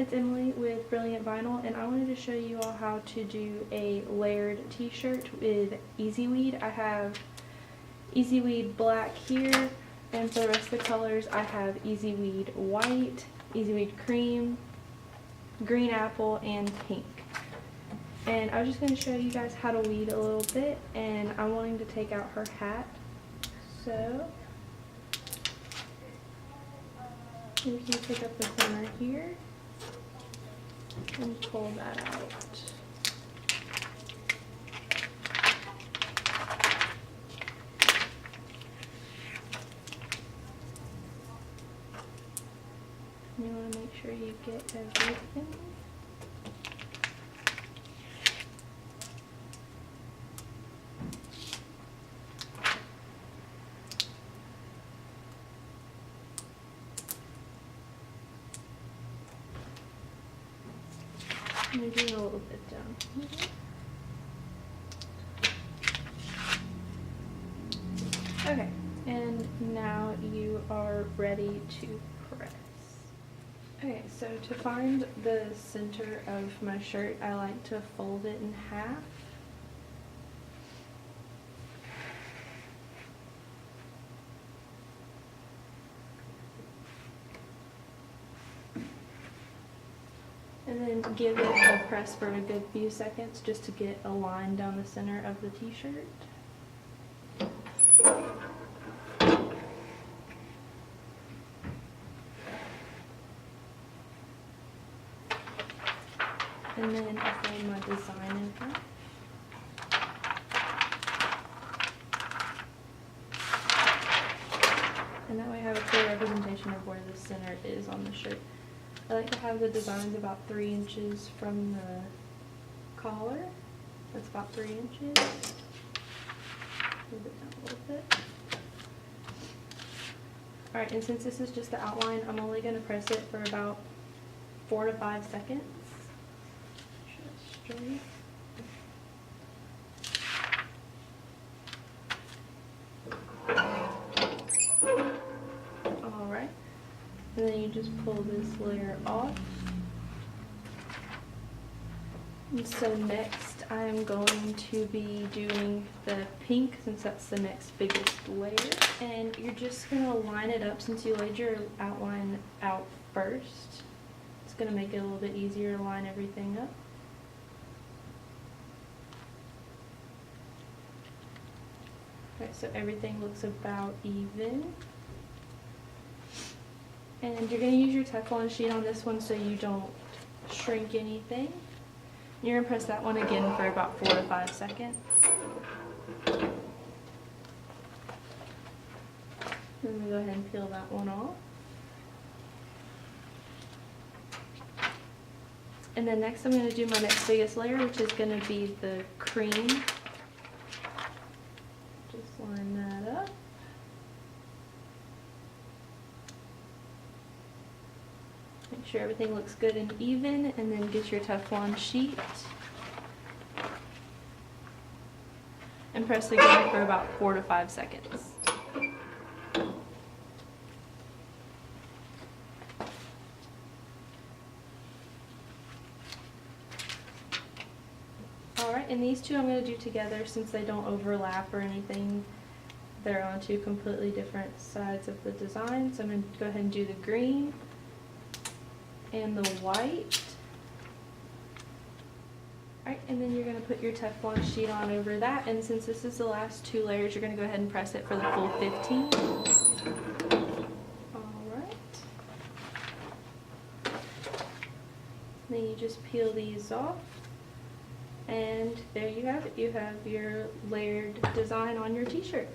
it's Emily with Brilliant Vinyl, and I wanted to show you all how to do a layered t-shirt with EasyWeed. I have EasyWeed black here, and for the rest of the colors I have EasyWeed white, EasyWeed cream, green apple, and pink. And I was just going to show you guys how to weed a little bit, and I'm wanting to take out her hat. So you can pick up the corner here and pull that out. You want to make sure you get everything. I'm doing a little bit down here. Okay, and now you are ready to press. Okay, so to find the center of my shirt, I like to fold it in half. And then give it a press for a good few seconds just to get a line down the center of the t-shirt. And then I fold my design in half. And that way I have a clear representation of where the center is on the shirt. I like to have the designs about 3 inches from the collar. That's about 3 inches. Move it down a little bit. Alright, and since this is just the outline, I'm only going to press it for about 4 to 5 seconds. Just straight. Alright. And then you just pull this layer off. And so next I'm going to be doing the pink, since that's the next biggest layer. And you're just going to line it up since you laid your outline out first. It's going to make it a little bit easier to line everything up. Okay, so everything looks about even. And you're going to use your teflon sheet on this one so you don't shrink anything. You're going to press that one again for about 4 to 5 seconds. Then we go ahead and peel that one off. And then next I'm going to do my next biggest layer, which is going to be the cream. Just line that up. Make sure everything looks good and even, and then get your Teflon sheet and press again for about 4 to 5 seconds. Alright, and these two I'm going to do together since they don't overlap or anything. They're on 2 completely different sides of the design. So I'm going to go ahead and do the green and the white. Alright, and then you're going to put your Teflon sheet on over that, and since this is the last 2 layers, you're going to go ahead and press it for the full 15. Alright. Then you just peel these off, and there you have it. You have your layered design on your t-shirt.